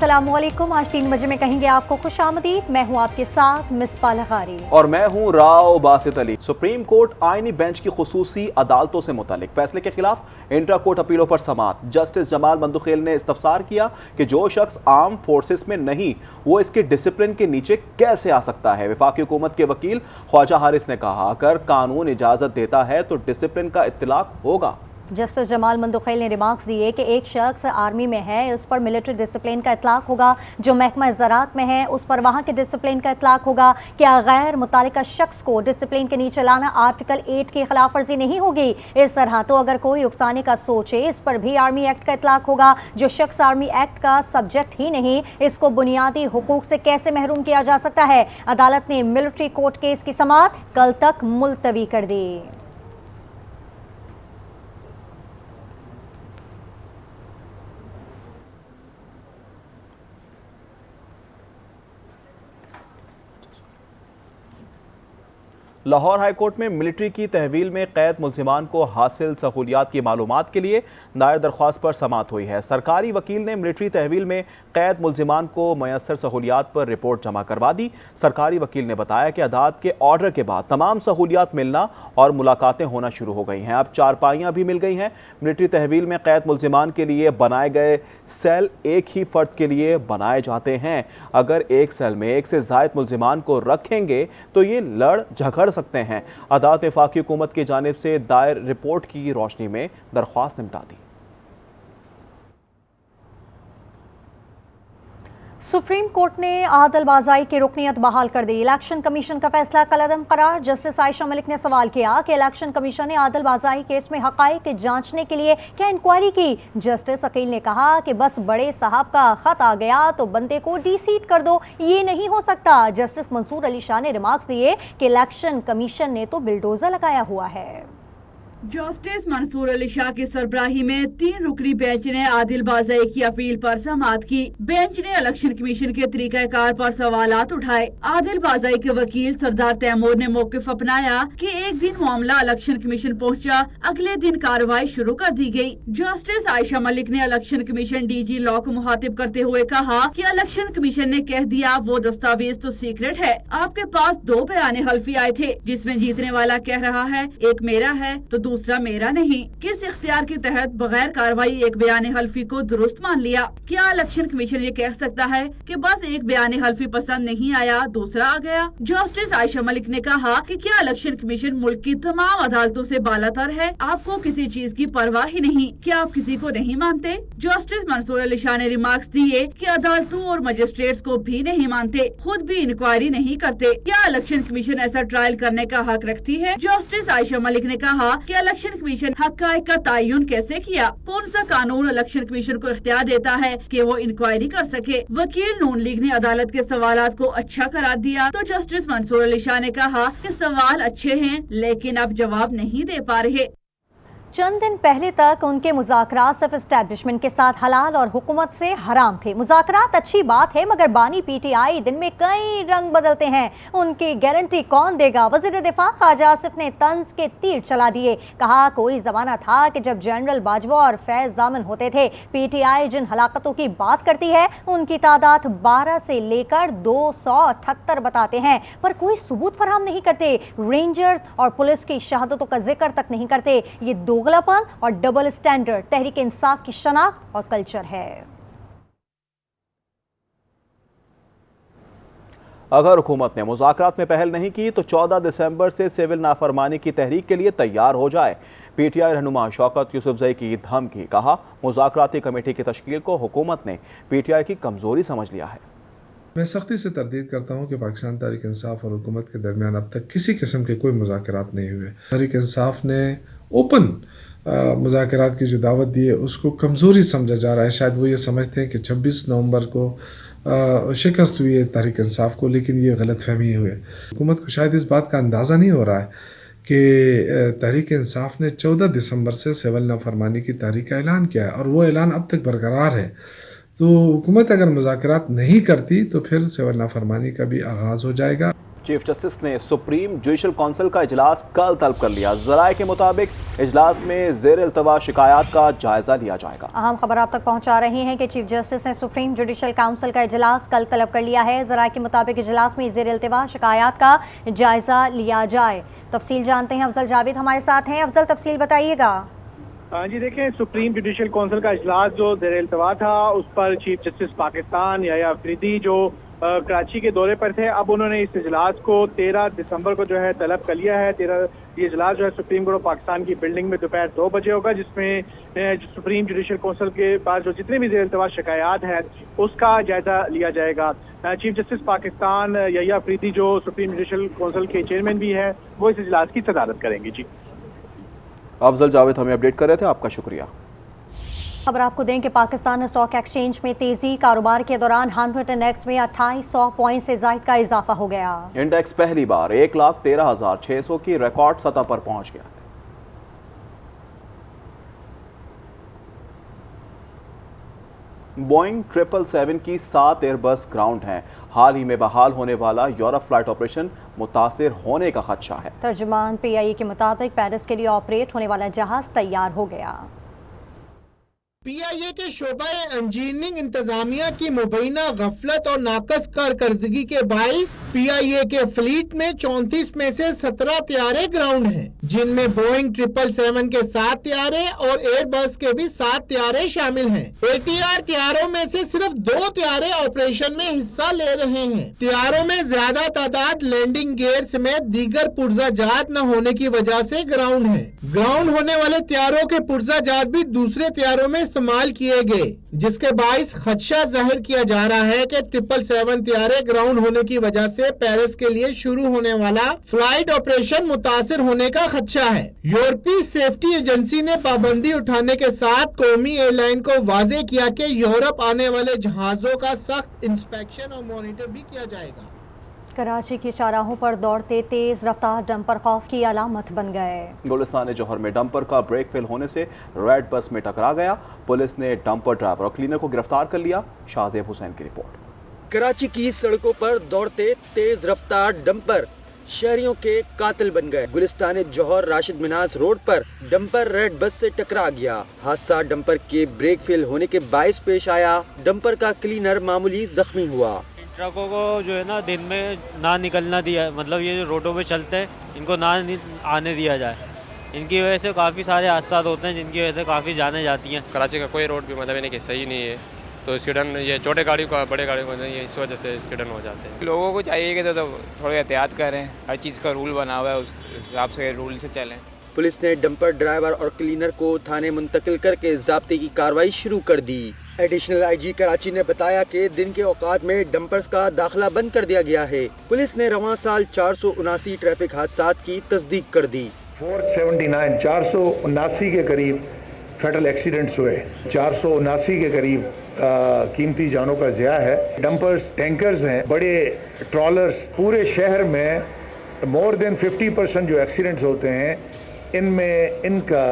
अस्सलामुअलैकुम। आज 3 बजे में कहेंगे आपको खुशामदीद। मैं हूं आपके साथ मिसबा लगारी और मैं हूं राव बासित अली। सुप्रीम कोर्ट आईनी बेंच की खुसूसी अदालतों से मुतालिक फैसले के खिलाफ इंट्रा कोर्ट अपीलों पर समाअत। जस्टिस जमाल मंदुखेल ने इस्तफसार किया कि जो शख्स आर्म फोर्सेस में नहीं वो इसके डिसिप्लिन के नीचे कैसे आ सकता है। वफाकी हुकूमत के वकील ख्वाजा हारिस ने कहा, अगर कानून इजाजत देता है तो डिसिप्लिन का इत्तलाक होगा। जस्टिस जमाल मंदुखेल ने रिमार्क्स दिए कि एक शख्स आर्मी में है उस पर मिलिट्री डिसिप्लिन का इतलाक होगा, जो महकमा ज़राअत में है उस पर वहाँ के डिसिप्लिन का इतलाक होगा। क्या गैर मुतालिका शख्स को डिसिप्लिन के नीचे लाना आर्टिकल 8 की खिलाफ वर्जी नहीं होगी? इस तरह तो अगर कोई उकसाने का सोचे इस पर भी आर्मी एक्ट का इतलाक होगा। जो शख्स आर्मी एक्ट का सब्जेक्ट ही नहीं, इसको बुनियादी हुकूक से कैसे महरूम किया जा सकता है? अदालत ने मिलिट्री कोर्ट केस की समाअत कल तक मुलतवी कर दी। लाहौर हाईकोर्ट में मिलिट्री की तहवील में कैद मुल्जिमान को हासिल सहूलियात की मालूमात के लिए दायर दरख्वास्त पर समाअत हुई है। सरकारी वकील ने मिलिट्री तहवील में कैद मुल्जिमान को मयसर सहूलियात पर रिपोर्ट जमा करवा दी। सरकारी वकील ने बताया कि अदालत के ऑर्डर के बाद तमाम सहूलियात मिलना और मुलाकातें होना शुरू हो गई हैं। अब चारपाइयाँ भी मिल गई हैं। मिलिट्री तहवील में कैद मुल्जिमान के लिए बनाए गए सेल एक ही फर्द के लिए बनाए जाते हैं। अगर एक सेल में एक से ज़ायद मुल्जिमान को रखेंगे तो ये लड़ झगड़ सकते हैं। अदालत ने वफाकी हुकूमत की जानिब से दायर रिपोर्ट की रोशनी में दरख्वास्त निपटा दी। सुप्रीम कोर्ट ने आदलबाज़ाई की रुकनियत बहाल कर दी। इलेक्शन कमीशन का फैसला कलअदम करार। जस्टिस आयशा मलिक ने सवाल किया कि इलेक्शन कमीशन ने आदलबाज़ाई केस में हक़ाइक़ जांचने के लिए क्या इंक्वायरी की? जस्टिस अकील ने कहा कि बस बड़े साहब का खत आ गया तो बंदे को डीसीट कर दो, ये नहीं हो सकता। जस्टिस मंसूर अली शाह ने रिमार्क्स दिए कि इलेक्शन कमीशन ने तो बिल्डोजर लगाया हुआ है। जस्टिस मंसूर अली शाह की सरबराही में 3 रुकनी बेंच ने आदिलबाज़ाई की अपील पर समाअत की। बेंच ने इलेक्शन कमीशन के तरीकाकार पर सवालात उठाए। आदिलबाज़ाई के वकील सरदार तैमूर ने मौक़िफ़ अपनाया कि एक दिन मामला इलेक्शन कमीशन पहुंचा, अगले दिन कार्रवाई शुरू कर दी गई। जस्टिस आयशा मलिक ने इलेक्शन कमीशन डीजी लॉ को मुखातिब करते हुए कहा कि इलेक्शन कमीशन ने कह दिया वो दस्तावेज तो सीक्रेट है। आपके पास 2 बयान हल्फी आए थे जिसमें जीतने वाला कह रहा है एक मेरा है तो दूसरा मेरा नहीं। किस इख्तियार के तहत बगैर कार्रवाई एक बयान हल्फी को दुरुस्त मान लिया? क्या इलेक्शन कमीशन ये कह सकता है कि बस एक बयान हल्फी पसंद नहीं आया दूसरा आ गया? जस्टिस आयशा मलिक ने कहा कि क्या इलेक्शन कमीशन मुल्क की तमाम अदालतों से बालातर है? आपको किसी चीज की परवाह ही नहीं, क्या आप किसी को नहीं मानते? जस्टिस मंसूर अली शाह ने रिमार्क्स दिए कि अदालतों और मजिस्ट्रेट्स को भी नहीं मानते, खुद भी इंक्वायरी नहीं करते। क्या इलेक्शन कमीशन ऐसा ट्रायल करने का हक रखती है? जस्टिस आयशा मलिक ने कहा कि इलेक्शन कमीशन हक़ाइक़ का तयन कैसे किया? कौन सा कानून इलेक्शन कमीशन को इख्तियार देता है कि वो इंक्वायरी कर सके? वकील नून लीग ने अदालत के सवालात को अच्छा करार दिया तो जस्टिस मंसूर अली शाह ने कहा कि सवाल अच्छे हैं लेकिन अब जवाब नहीं दे पा रहे। चंद दिन पहले तक उनके मुज़ाकरात सिर्फ एस्टैब्लिशमेंट के साथ हलाल और हुकूमत से हराम थे। मुज़ाकरात अच्छी बात है मगर बानी पीटीआई दिन में कई रंग बदलते हैं, उनकी गारंटी कौन देगा? वज़ीर दिफा ख्वाजा आसिफ ने तंज के तीर चला दिए। कहा कोई ज़माना था कि जब जनरल बाजवा और फैज़ जामन होते थे। पीटीआई जिन हलाकतों की बात करती है उनकी तादाद 12 से लेकर 278 बताते हैं पर कोई सबूत फराहम नहीं करते। रेंजर्स और पुलिस की शहादतों का जिक्र तक नहीं करते। ये दोगलापन और डबल स्टैंडर्ड तहरीक इंसाफ की शनाख्त और कल्चर है। अगर हुकूमत ने मुज़ाकरात में पहल नहीं की तो 14 दिसंबर से सिविल नाफरमानी की तहरीक के लिए तैयार हो जाए। पीटीआई रहनुमा शौकत यूसुफजई की धमकी। कहा मुज़ाकराती कमेटी की तश्कील को हुकूमत ने पीटीआई की कमजोरी समझ लिया है। मैं सख्ती से तरदीद करता हूँ कि पाकिस्तान तहरीक इंसाफ और हुकूमत के दरमियान अब तक किसी किस्म के कोई मुज़ाकरात नहीं हुए। तहरीक इंसाफ ने ओपन मुज़ाकरात की जो दावत दी है उसको कमज़ोरी समझा जा रहा है। शायद वो ये समझते हैं कि 26 नवंबर को शिकस्त हुई है तहरीक इंसाफ को, लेकिन ये गलत फहमी हुई है। हुकूमत को शायद इस बात का अंदाज़ा नहीं हो रहा है कि तहरीक इंसाफ ने 14 दिसंबर से सिविल नाफरमानी की तारीख का ऐलान किया है और वो ऐलान अब तक बरकरार है। तो हुकूमत अगर मुज़ाकरात नहीं करती तो फिर सिविल नाफरमानी का भी आगाज़ हो जाएगा। चीफ जस्टिस ने सुप्रीम जुडिशल काउंसिल का इजलास कल तलब कर लिया। जराये के मुताबिक इजलास में ज़ेर इल्तवा शिकायत का जायजा लिया जाएगा। अहम खबर आप तक पहुंचा रहे हैं कि चीफ जस्टिस ने सुप्रीम जुडिशल काउंसिल का इजलास कल तलब कर लिया है। जराये के मुताबिक इजलास में ज़ेर इल्तवा शिकायत का जायजा लिया जाए। तफसील जानते हैं, अफजल जावेद हमारे साथ हैं। अफजल, तफसील बताइएगा। जी देखें, सुप्रीम जुडिशल काउंसिल का इजलास जो ज़ेर इल्तवा था उस पर चीफ जस्टिस पाकिस्तान याह्या अफरीदी जो कराची के दौरे पर थे, अब उन्होंने इस इजलास को 13 दिसंबर को जो है तलब कर लिया है। ये इजलास जो है सुप्रीम कोर्ट ऑफ पाकिस्तान की बिल्डिंग में दोपहर 2 बजे होगा, जिसमें सुप्रीम जुडिशल काउंसिल के पास जो जितनी भी ज़ेर इल्तवा शिकायत है उसका जायजा लिया जाएगा। चीफ जस्टिस पाकिस्तान याह्या अफरीदी जो सुप्रीम जुडिशल काउंसिल के चेयरमैन भी है, वो इस इजलास की सदारत करेंगे। जी अफजल जावेद हमें अपडेट कर रहे थे, आपका शुक्रिया। खबर आपको दें कि पाकिस्तान स्टॉक एक्सचेंज में तेजी, कारोबार के दौरान 100 इंडेक्स में 2800 पॉइंट से ज्यादा का इजाफा हो गया। इंडेक्स पहली बार 1,13,600 की रिकॉर्ड सतह पर पहुंच गया। बोइंग 777 की 7 एयरबस ग्राउंड हैं। हाल ही में बहाल होने वाला यूरोप फ्लाइट ऑपरेशन मुतासिर होने का खदशा है। तर्जुमान PIA के मुताबिक पेरिस के लिए ऑपरेट होने वाला जहाज तैयार हो गया। PIA के शोबा इंजीनियरिंग इंतजामिया की मुबैना गफलत और नाकस कारकर्दगी के बाइस PIA के फ्लीट में 34 में से 17 त्यारे ग्राउंड हैं, जिनमें बोइंग 777 के 7 त्यारे और एयरबस के भी 7 त्यारे शामिल हैं। ATR त्यारों में से सिर्फ 2 त्यारे ऑपरेशन में हिस्सा ले रहे हैं। त्यारों में ज्यादा तादाद लैंडिंग गियर समेत दीगर पुर्जाजात न होने की वजह से ग्राउंड है। ग्राउंड होने वाले त्यारों के पुर्जाजात भी दूसरे त्यारों में इस्तेमाल किए गए, जिसके बाइस खदशा जाहिर किया जा रहा है कि 777 त्यारे ग्राउंड होने की वजह से पेरिस के लिए शुरू होने वाला फ्लाइट ऑपरेशन मुतासिर होने का खदशा है। यूरोपीय सेफ्टी एजेंसी ने पाबंदी उठाने के साथ कौमी एयरलाइन को वाजे किया कि यूरोप आने वाले जहाजों का सख्त इंस्पेक्शन और मॉनिटर भी किया जाएगा। कराची की चौराहों पर दौड़ते तेज रफ्तार डंपर खौफ की अलामत बन गए। गुलिस्तान जौहर में डंपर का ब्रेक फेल होने से रेड बस में टकरा गया। पुलिस ने डंपर ड्राइवर और क्लीनर को गिरफ्तार कर लिया। शाहजेब हुसैन की रिपोर्ट। कराची की सड़कों पर दौड़ते तेज रफ्तार डंपर शहरियों के कातिल बन गए। गुलिस्तान जौहर राशिद मिनाज रोड पर डंपर रेड बस से टकरा गया। हादसा डंपर के ब्रेक फेल होने के बायस पेश आया। डंपर का क्लीनर मामूली जख्मी हुआ। ट्रकों को जो है ना दिन में ना निकलना दिया, मतलब ये जो रोडों पे चलते हैं इनको ना आने दिया जाए। इनकी वजह से काफ़ी सारे हादसा होते हैं, जिनकी वजह से काफ़ी जाने जाती हैं। कराची का कोई रोड भी मतलब नहीं कि सही नहीं है, तो एक्सीडेंट ये छोटे गाड़ी का बड़े गाड़ी को ये इस वजह से एक्सीडेंट हो जाते हैं। लोगों को चाहिए कि तो थोड़ी एहतियात करें, हर चीज़ का रूल बना हुआ है, उस हिसाब से रूल से चलें। पुलिस ने डंपर ड्राइवर और क्लीनर को थाने मुंतकिल करके ज़ाब्ते की कार्रवाई शुरू कर दी। एडिशनल IG कराची ने बताया कि दिन के औकात में डंपर्स का दाखिला बंद कर दिया गया है। पुलिस ने रवां साल 479 ट्रैफिक हादसात की तस्दीक कर दी। 479 के करीब फेटल एक्सीडेंट्स हुए, 479 के करीब कीमती जानों का ज़िया है। डंपर्स टैंकर्स हैं, बड़े ट्रॉलर्स, पूरे शहर में मोर देन 50% जो एक्सीडेंट्स होते हैं इनमें इनका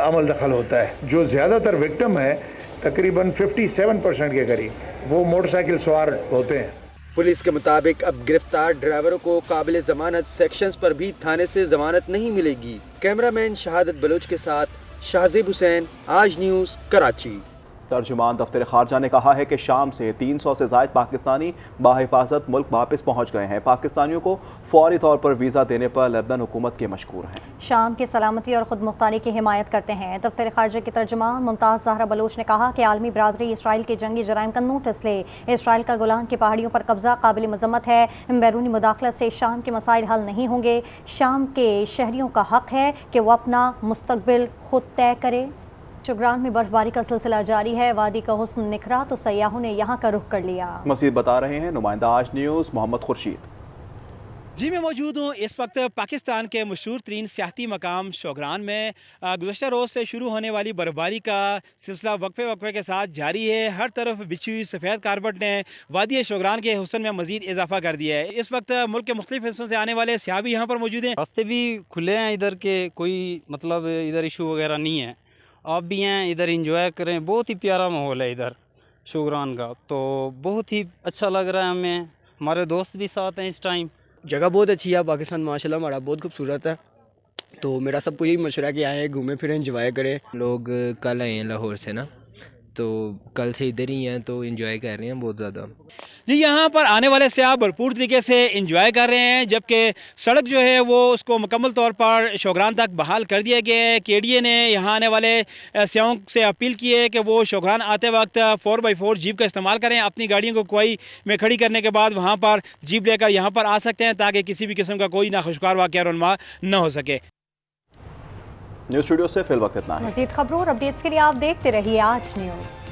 अमल दखल होता है। जो ज़्यादातर विक्टिम है तकरीबन 57% के करीब वो मोटरसाइकिल सवार होते हैं। पुलिस के मुताबिक अब गिरफ्तार ड्राइवरों को काबिल जमानत सेक्शंस पर भी थाने से जमानत नहीं मिलेगी। कैमरामैन शहादत बलोच के साथ शाहजेब हुसैन, आज न्यूज़, कराची। तर्जुमान दफ्तर खारजा ने कहा है कि शाम से 300 से ज़ायद पाकिस्तानी बाहिफाजत मुल्क वापस पहुँच गए हैं। पाकिस्तानियों को फौरी तौर पर वीज़ा देने पर लेबनान हुकूमत के मशकूर हैं। शाम की सलामती और खुद मुख्तारी की हिमायत करते हैं। दफ्तर खारजा के तर्जुमान मुमताज़ ज़हरा बलोच ने कहा कि आलमी बरादरी इसराइल के जंगी जराइम का नोटिस ले। इसराइल का गोलान की पहाड़ियों पर कब्जा काबिल मजम्मत है। बैरूनी मुदाखलत से शाम के मसाइल हल नहीं होंगे। शाम के शहरियों का हक है कि वो अपना मुस्तकबिल खुद तय करे। चुगरान में बर्फबारी का सिलसिला जारी है। वादी का हुस्न निखरा तो सयाहों ने यहाँ का रुख कर लिया। मज़ीद बता रहे हैं नुमाइंदा आज न्यूज़ मोहम्मद खुर्शीद। जी मैं मौजूद हूँ इस वक्त पाकिस्तान के मशहूर तरीन सियाहती मकाम शोगरान में। गुज़श्ता रोज़ से शुरू होने वाली बर्फबारी का सिलसिला वक्फे के साथ जारी है। हर तरफ बिछी हुई सफ़ेद कारबट ने वादी शोगरान के हुस्न में मज़ीद इजाफा कर दिया है। इस वक्त मुल्क के मुख्तलिफ हिस्सों से आने वाले सियाह भी यहाँ पर मौजूद हैं। रास्ते भी खुले हैं इधर के, कोई मतलब इधर इशू वगैरह नहीं है। आप भी हैं इधर, इंजॉय करें। बहुत ही प्यारा माहौल है इधर शोगरान का, तो बहुत ही अच्छा लग रहा है हमें। हमारे दोस्त भी साथ हैं इस टाइम। जगह बहुत अच्छी है पाकिस्तान, माशाल्लाह हमारा बहुत खूबसूरत है। तो मेरा सबको यही मशवरा कि आए घूमें फिरें एंजॉय करें। लोग कल आए हैं लाहौर से ना, तो कल से इधर ही हैं, तो एंजॉय कर रहे हैं बहुत ज़्यादा। जी, यहाँ पर आने वाले सयाह भरपूर तरीके से एंजॉय कर रहे हैं, जबकि सड़क जो है वो उसको मुकम्मल तौर पर शौगरान तक बहाल कर दिया गया है। KDA ने यहाँ आने वाले सयाहों से अपील की है कि वो शौगरान आते वक्त 4x4 जीप का इस्तेमाल करें। अपनी गाड़ियों को कोई में खड़ी करने के बाद वहाँ पर जीप लेकर यहाँ पर आ सकते हैं, ताकि किसी भी किस्म का कोई नाखुशगवार वाक़या रुनमा न हो सके। न्यूज़ स्टूडियो से फिल वक्त इतना है। मज़ीद खबरों और अपडेट्स के लिए आप देखते रहिए आज न्यूज़।